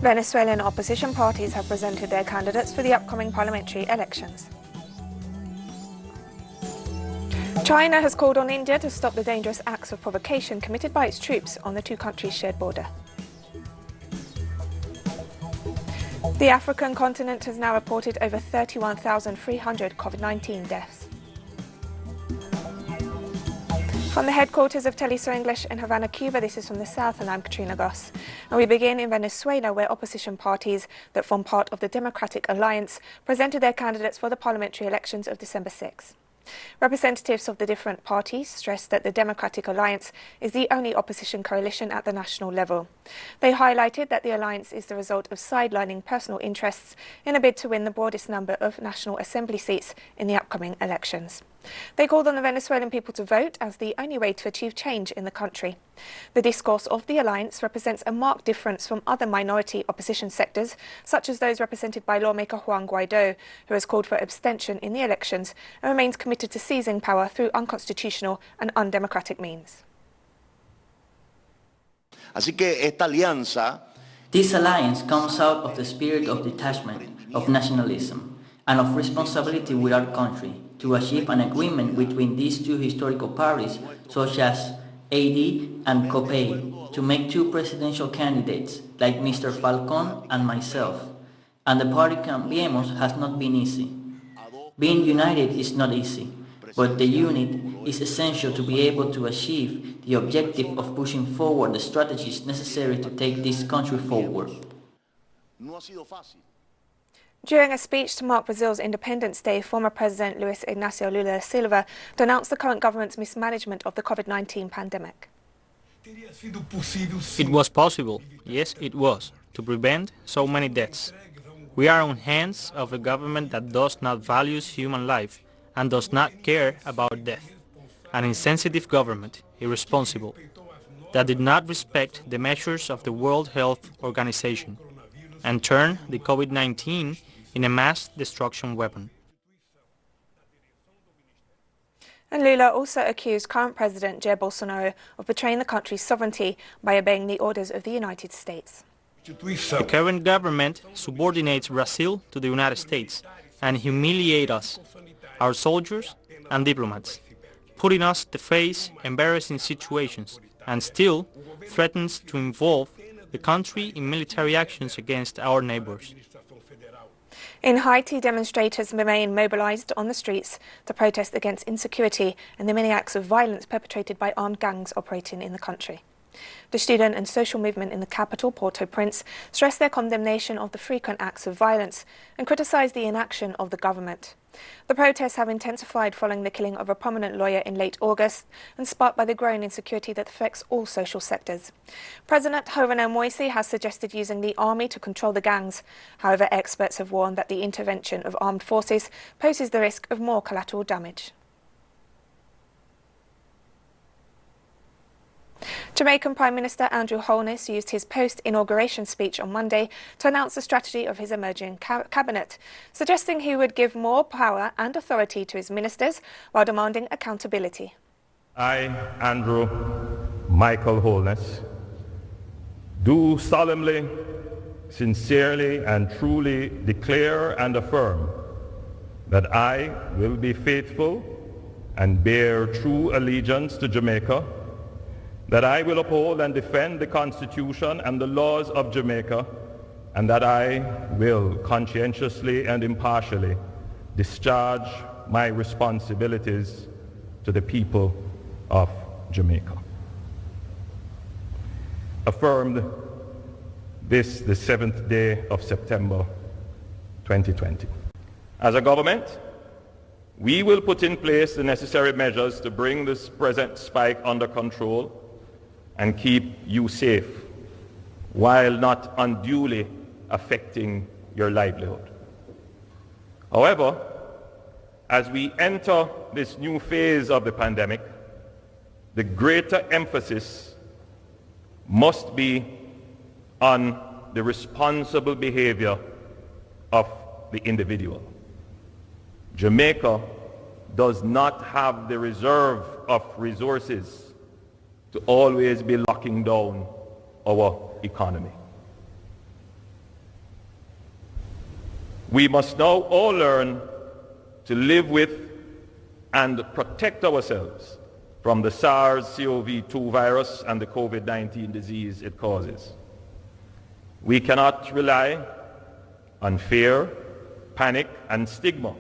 Venezuelan opposition parties have presented their candidates for the upcoming parliamentary elections. China has called on India to stop the dangerous acts of provocation committed by its troops on the two countries' shared border. The African continent has now reported over 31,300 COVID-19 deaths. From the headquarters of TeleSUR English in Havana, Cuba, this is From the South, and I'm Katrina Goss. And we begin in Venezuela, where opposition parties that form part of the Democratic Alliance presented their candidates for the parliamentary elections of December 6. Representatives of the different parties stressed that the Democratic Alliance is the only opposition coalition at the national level. They highlighted that the alliance is the result of sidelining personal interests in a bid to win the broadest number of National Assembly seats in the upcoming elections. They called on the Venezuelan people to vote as the only way to achieve change in the country. The discourse of the alliance represents a marked difference from other minority opposition sectors, such as those represented by lawmaker Juan Guaido, who has called for abstention in the elections and remains committed to seizing power through unconstitutional and undemocratic means. Así que esta alianza, This alliance comes out of the spirit of detachment, of nationalism, and of responsibility with our country to achieve an agreement between these two historical parties, such as AD and COPEI, to make two presidential candidates, like Mr. Falcón and myself. And the party Cambiemos has not been easy. Being united is not easy, but the unit is essential to be able to achieve the objective of pushing forward the strategies necessary to take this country forward. During a speech to mark Brazil's Independence Day, former President Luiz Inácio Lula da Silva denounced the current government's mismanagement of the COVID-19 pandemic. It was possible, yes it was, to prevent so many deaths. We are on hands of a government that does not value human life and does not care about death. An insensitive government, irresponsible, that did not respect the measures of the World Health Organization and turned the COVID-19 in a mass destruction weapon. And Lula also accused current President Jair Bolsonaro of betraying the country's sovereignty by obeying the orders of the United States. The current government subordinates Brazil to the United States and humiliates us, our soldiers and diplomats, putting us to face embarrassing situations and still threatens to involve the country in military actions against our neighbors. In Haiti, demonstrators remain mobilized on the streets to protest against insecurity and the many acts of violence perpetrated by armed gangs operating in the country. The student and social movement in the capital, Port-au-Prince, stressed their condemnation of the frequent acts of violence and criticized the inaction of the government. The protests have intensified following the killing of a prominent lawyer in late August and sparked by the growing insecurity that affects all social sectors. President Jovenel Moise has suggested using the army to control the gangs. However, experts have warned that the intervention of armed forces poses the risk of more collateral damage. Jamaican Prime Minister Andrew Holness used his post-inauguration speech on Monday to announce the strategy of his emerging cabinet, suggesting he would give more power and authority to his ministers while demanding accountability. I, Andrew Michael Holness, do solemnly, sincerely and truly declare and affirm that I will be faithful and bear true allegiance to Jamaica, that I will uphold and defend the Constitution and the laws of Jamaica, and that I will conscientiously and impartially discharge my responsibilities to the people of Jamaica. Affirmed this the 7th day of September 2020. As a government, we will put in place the necessary measures to bring this present spike under control and keep you safe, while not unduly affecting your livelihood. However, as we enter this new phase of the pandemic, the greater emphasis must be on the responsible behavior of the individual. Jamaica does not have the reserve of resources to always be locking down our economy. We must now all learn to live with and protect ourselves from the SARS-CoV-2 virus and the COVID-19 disease it causes. We cannot rely on fear, panic, and stigma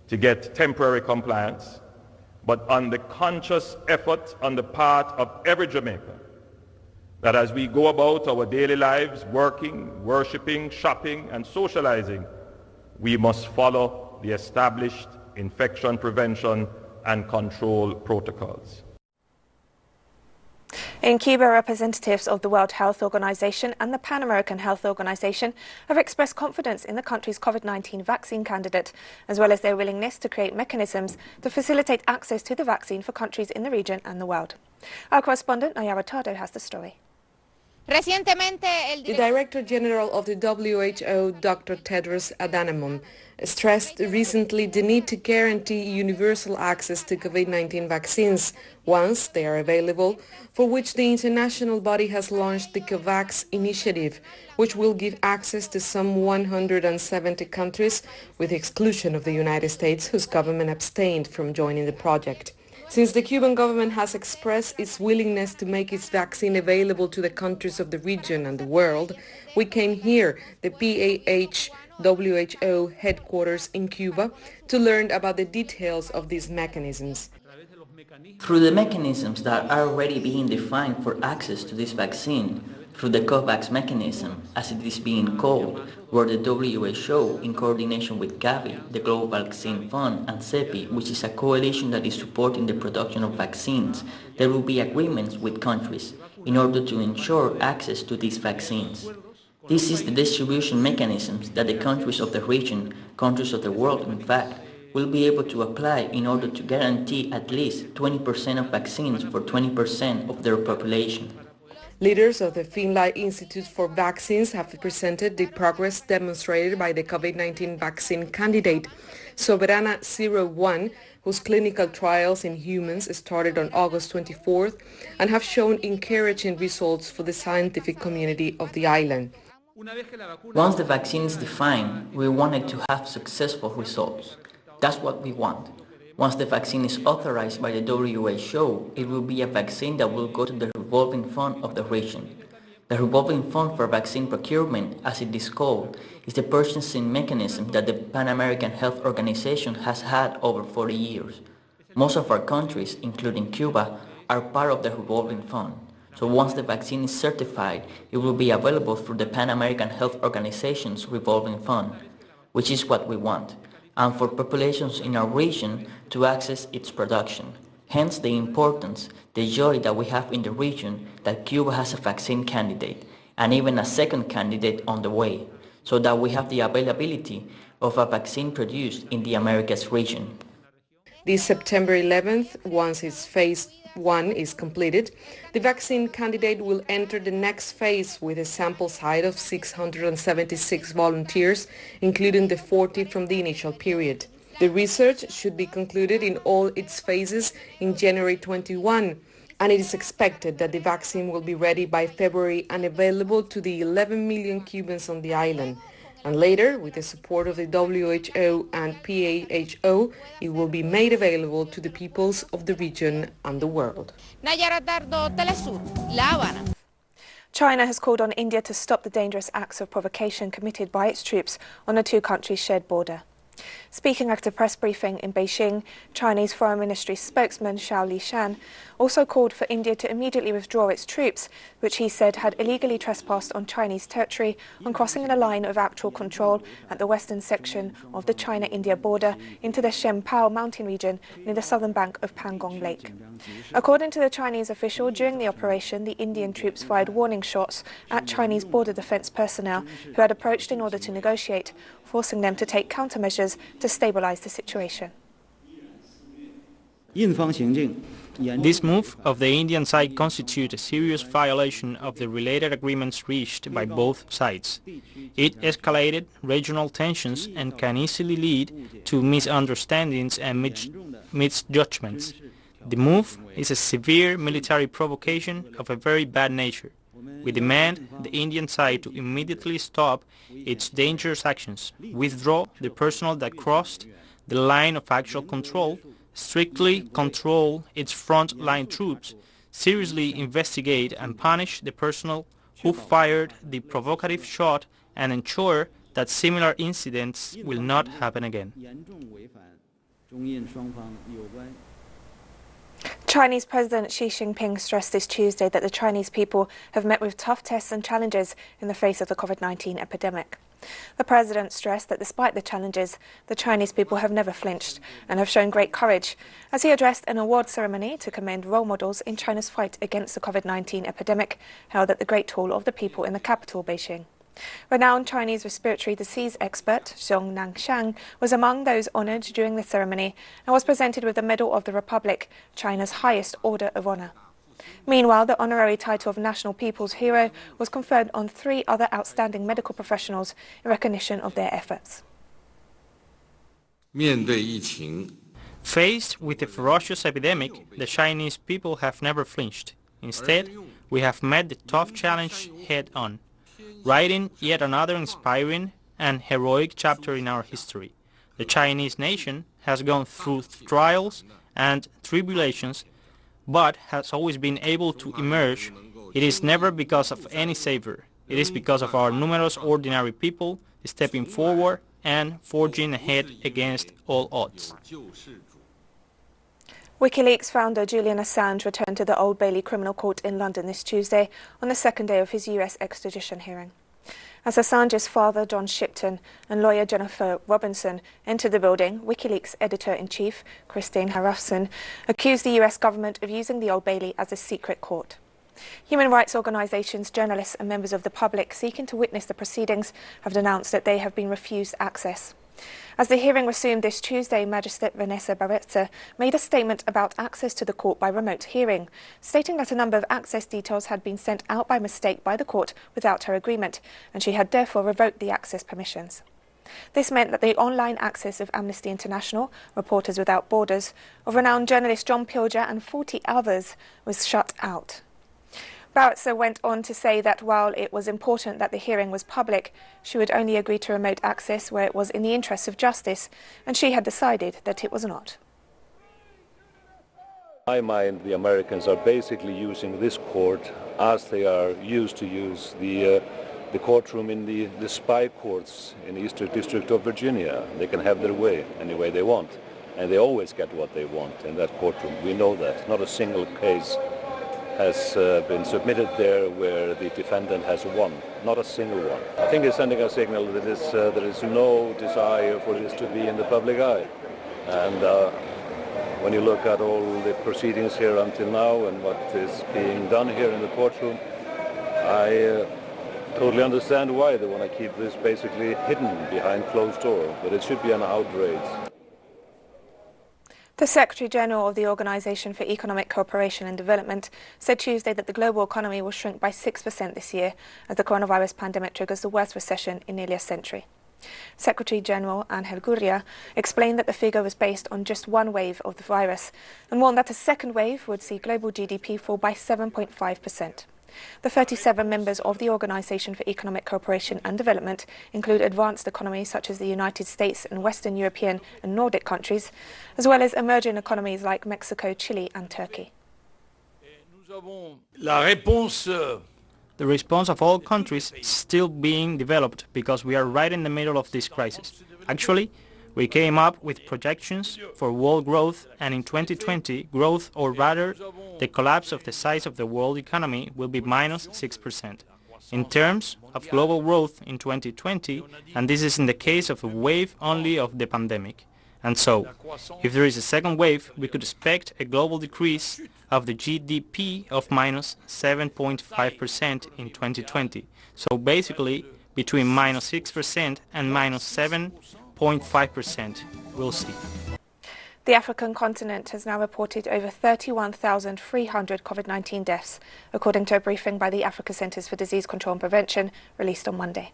to get temporary compliance, but on the conscious effort on the part of every Jamaican that as we go about our daily lives, working, worshipping, shopping, and socializing, we must follow the established infection prevention and control protocols. In Cuba, representatives of the World Health Organization and the Pan American Health Organization have expressed confidence in the country's COVID-19 vaccine candidate, as well as their willingness to create mechanisms to facilitate access to the vaccine for countries in the region and the world. Our correspondent, Nayara Tado, has the story. The Director General of the WHO, Dr. Tedros Adhanom, stressed recently the need to guarantee universal access to COVID-19 vaccines once they are available, for which the international body has launched the COVAX initiative, which will give access to some 170 countries, with the exclusion of the United States, whose government abstained from joining the project. Since the Cuban government has expressed its willingness to make its vaccine available to the countries of the region and the world, we came here, the WHO headquarters in Cuba, to learn about the details of these mechanisms. Through the mechanisms that are already being defined for access to this vaccine, through the COVAX mechanism, as it is being called, where the WHO, in coordination with Gavi, the Global Vaccine Fund, and CEPI, which is a coalition that is supporting the production of vaccines, there will be agreements with countries in order to ensure access to these vaccines. This is the distribution mechanisms that the countries of the region, countries of the world in fact, will be able to apply in order to guarantee at least 20% of vaccines for 20% of their population. Leaders of the Finlay Institute for Vaccines have presented the progress demonstrated by the COVID-19 vaccine candidate, Soberana 01, whose clinical trials in humans started on August 24th and have shown encouraging results for the scientific community of the island. Once the vaccine is defined, we wanted to have successful results. That's what we want. Once the vaccine is authorized by the WHO, it will be a vaccine that will go to the revolving fund of the region. The revolving fund for vaccine procurement, as it is called, is the purchasing mechanism that the Pan American Health Organization has had over 40 years. Most of our countries, including Cuba, are part of the revolving fund. So once the vaccine is certified, it will be available through the Pan American Health Organization's revolving fund, which is what we want, and for populations in our region to access its production. Hence the importance, the joy that we have in the region that Cuba has a vaccine candidate, and even a second candidate on the way, so that we have the availability of a vaccine produced in the Americas region. This September 11th, once its phase 1 is completed, the vaccine candidate will enter the next phase with a sample size of 676 volunteers, including the 40 from the initial period. The research should be concluded in all its phases in January 21, and it is expected that the vaccine will be ready by February and available to the 11 million Cubans on the island. And later, with the support of the WHO and PAHO, it will be made available to the peoples of the region and the world. Nayara Tardo, TeleSUR, La Habana. China has called on India to stop the dangerous acts of provocation committed by its troops on the two countries' shared border. Speaking at a press briefing in Beijing, Chinese Foreign Ministry spokesman Xiao Lishan also called for India to immediately withdraw its troops, which he said had illegally trespassed on Chinese territory on crossing a line of actual control at the western section of the China-India border into the Shempao mountain region near the southern bank of Pangong Lake. According to the Chinese official, during the operation, the Indian troops fired warning shots at Chinese border defense personnel who had approached in order to negotiate, forcing them to take countermeasures to stabilize the situation. This move of the Indian side constitutes a serious violation of the related agreements reached by both sides. It escalated regional tensions and can easily lead to misunderstandings and misjudgments. The move is a severe military provocation of a very bad nature. We demand the Indian side to immediately stop its dangerous actions, withdraw the personnel that crossed the line of actual control, strictly control its front-line troops, seriously investigate and punish the personnel who fired the provocative shot, and ensure that similar incidents will not happen again. Chinese President Xi Jinping stressed this Tuesday that the Chinese people have met with tough tests and challenges in the face of the COVID-19 epidemic. The president stressed that despite the challenges, the Chinese people have never flinched and have shown great courage as he addressed an award ceremony to commend role models in China's fight against the COVID-19 epidemic held at the Great Hall of the People in the capital, Beijing. Renowned Chinese respiratory disease expert Zhong Nangshan was among those honoured during the ceremony and was presented with the Medal of the Republic, China's highest order of honour. Meanwhile, the honorary title of National People's Hero was conferred on 3 other outstanding medical professionals in recognition of their efforts. Faced with a ferocious epidemic, the Chinese people have never flinched. Instead, we have met the tough challenge head-on, writing yet another inspiring and heroic chapter in our history. The Chinese nation has gone through trials and tribulations, but has always been able to emerge. It is never because of any savior. It is because of our numerous ordinary people stepping forward and forging ahead against all odds. WikiLeaks founder Julian Assange returned to the Old Bailey Criminal Court in London this Tuesday on the second day of his US extradition hearing. As Assange's father, John Shipton, and lawyer Jennifer Robinson entered the building, WikiLeaks editor-in-chief, Christine Harafson, accused the US government of using the Old Bailey as a secret court. Human rights organisations, journalists and members of the public seeking to witness the proceedings have denounced that they have been refused access. As the hearing resumed this Tuesday, Magistrate Vanessa Barretta made a statement about access to the court by remote hearing, stating that a number of access details had been sent out by mistake by the court without her agreement, and she had therefore revoked the access permissions. This meant that the online access of Amnesty International, Reporters Without Borders, of renowned journalist John Pilger and 40 others was shut out. Barretta went on to say that while it was important that the hearing was public, she would only agree to remote access where it was in the interests of justice, and she had decided that it was not. In my mind, the Americans are basically using this court as they are used to use the courtroom in the spy courts in the Eastern District of Virginia. They can have their way any way they want, and they always get what they want in that courtroom. We know that. Not a single case has been submitted there where the defendant has won. Not a single one. I think it's sending a signal that there is no desire for this to be in the public eye. And when you look at all the proceedings here until now and what is being done here in the courtroom, I totally understand why they want to keep this basically hidden behind closed doors, but it should be an outrage. The Secretary General of the Organisation for Economic Cooperation and Development said Tuesday that the global economy will shrink by 6% this year as the coronavirus pandemic triggers the worst recession in nearly a century. Secretary General Angel Gurria explained that the figure was based on just one wave of the virus and warned that a second wave would see global GDP fall by 7.5%. The 37 members of the Organisation for Economic Cooperation and Development include advanced economies such as the United States and Western European and Nordic countries, as well as emerging economies like Mexico, Chile and Turkey. The response of all countries is still being developed because we are right in the middle of this crisis. Actually, we came up with projections for world growth, and in 2020, growth, or rather the collapse of the size of the world economy, will be minus 6%. In terms of global growth in 2020, and this is in the case of a wave only of the pandemic. And so, if there is a second wave, we could expect a global decrease of the GDP of minus 7.5% in 2020. So basically, between minus 6% and minus 7.5%. We'll see. The African continent has now reported over 31,300 COVID-19 deaths, according to a briefing by the Africa Centres for Disease Control and Prevention released on Monday.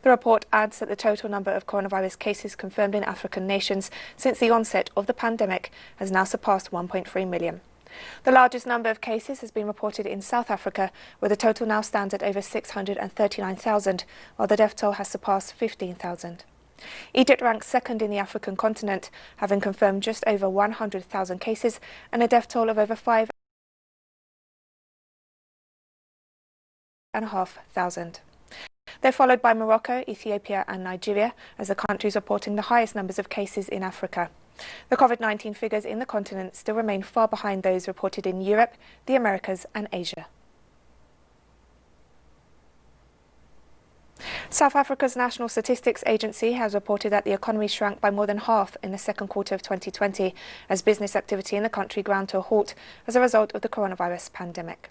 The report adds that the total number of coronavirus cases confirmed in African nations since the onset of the pandemic has now surpassed 1.3 million. The largest number of cases has been reported in South Africa, where the total now stands at over 639,000, while the death toll has surpassed 15,000. Egypt ranks second in the African continent, having confirmed just over 100,000 cases and a death toll of over 5,500. They're followed by Morocco, Ethiopia and Nigeria as the countries reporting the highest numbers of cases in Africa. The COVID-19 figures in the continent still remain far behind those reported in Europe, the Americas and Asia. South Africa's National Statistics Agency has reported that the economy shrank by more than half in the second quarter of 2020 as business activity in the country ground to a halt as a result of the coronavirus pandemic.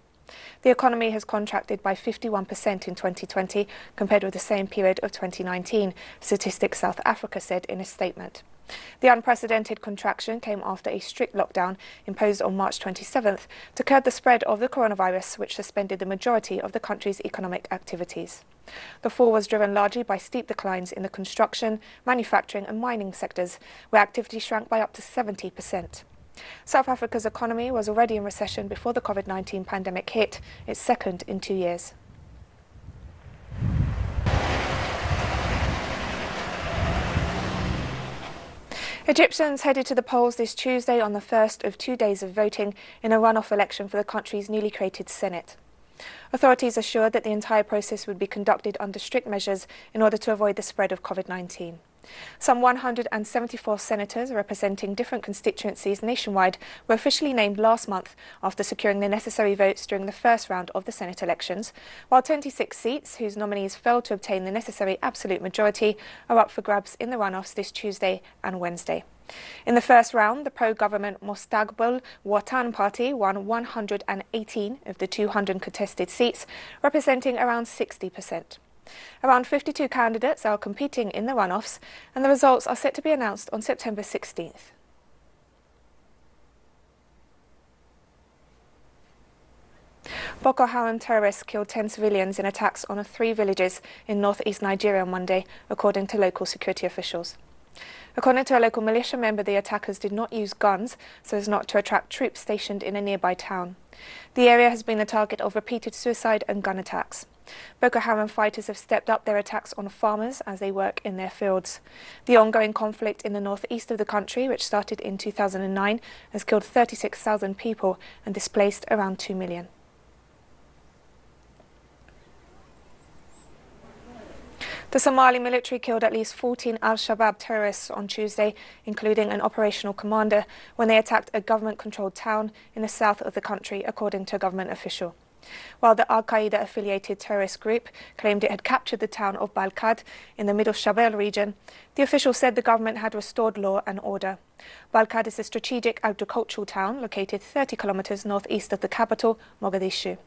The economy has contracted by 51% in 2020 compared with the same period of 2019, Statistics South Africa said in a statement. The unprecedented contraction came after a strict lockdown imposed on March 27th to curb the spread of the coronavirus, which suspended the majority of the country's economic activities. The fall was driven largely by steep declines in the construction, manufacturing and mining sectors, where activity shrank by up to 70%. South Africa's economy was already in recession before the COVID-19 pandemic hit, its second in 2 years. Egyptians headed to the polls this Tuesday on the first of 2 days of voting in a runoff election for the country's newly created Senate. Authorities assured that the entire process would be conducted under strict measures in order to avoid the spread of COVID-19. Some 174 senators representing different constituencies nationwide were officially named last month after securing the necessary votes during the first round of the Senate elections, while 26 seats, whose nominees failed to obtain the necessary absolute majority, are up for grabs in the runoffs this Tuesday and Wednesday. In the first round, the pro-government Mostaqbal Watan party won 118 of the 200 contested seats, representing around 60%. Around 52 candidates are competing in the runoffs, and the results are set to be announced on September 16th. Boko Haram terrorists killed 10 civilians in attacks on 3 villages in northeast Nigeria on Monday, according to local security officials. According to a local militia member, the attackers did not use guns so as not to attract troops stationed in a nearby town. The area has been the target of repeated suicide and gun attacks. Boko Haram fighters have stepped up their attacks on farmers as they work in their fields. The ongoing conflict in the northeast of the country, which started in 2009, has killed 36,000 people and displaced around 2 million. The Somali military killed at least 14 al-Shabaab terrorists on Tuesday, including an operational commander, when they attacked a government-controlled town in the south of the country, according to a government official. While the al-Qaeda-affiliated terrorist group claimed it had captured the town of Balkad in the Middle Shabelle region, the official said the government had restored law and order. Balkad is a strategic agricultural town located 30 kilometers northeast of the capital, Mogadishu.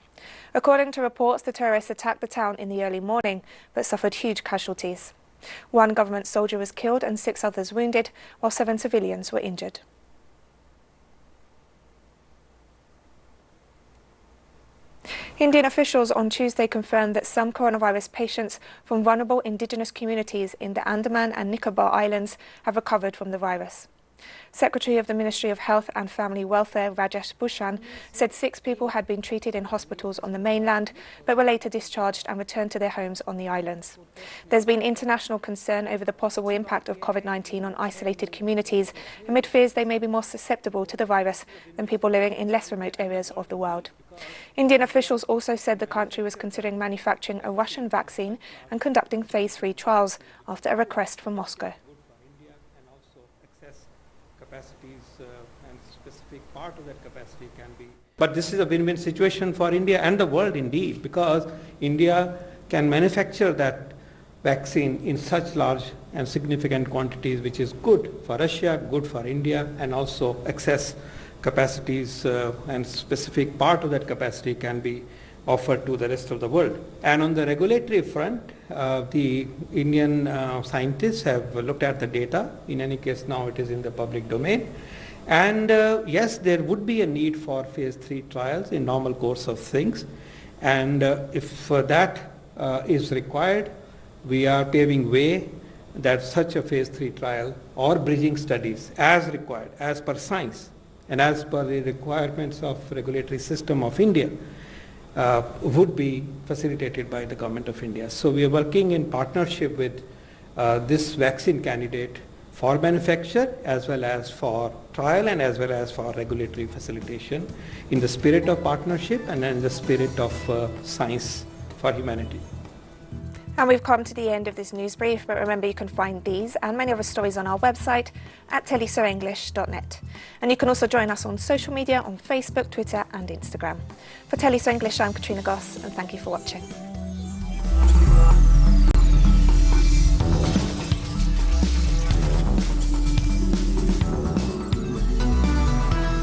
According to reports, the terrorists attacked the town in the early morning, but suffered huge casualties. 1 government soldier was killed and 6 others wounded, while 7 civilians were injured. Indian officials on Tuesday confirmed that some coronavirus patients from vulnerable indigenous communities in the Andaman and Nicobar Islands have recovered from the virus. Secretary of the Ministry of Health and Family Welfare Rajesh Bhushan said 6 people had been treated in hospitals on the mainland but were later discharged and returned to their homes on the islands. There's been international concern over the possible impact of COVID-19 on isolated communities amid fears they may be more susceptible to the virus than people living in less remote areas of the world. Indian officials also said the country was considering manufacturing a Russian vaccine and conducting phase 3 trials after a request from Moscow. And specific part of that capacity can be. But this is a win-win situation for India and the world indeed, because India can manufacture that vaccine in such large and significant quantities, which is good for Russia, good for India, and also excess capacities and specific part of that capacity can be offered to the rest of the world. And on the regulatory front, the Indian scientists have looked at the data. In any case, now it is in the public domain. And yes, there would be a need for phase 3 trials in normal course of things. And if that is required, we are paving way that such a phase 3 trial or bridging studies as required, as per science, and as per the requirements of regulatory system of India, would be facilitated by the government of India. So we are working in partnership with this vaccine candidate for manufacture as well as for trial and as well as for regulatory facilitation in the spirit of partnership and in the spirit of science for humanity. And we've come to the end of this news brief, but remember you can find these and many other stories on our website at telesurenglish.net. And you can also join us on social media on Facebook, Twitter and Instagram. For TeleSUR English, I'm Katrina Goss, and thank you for watching.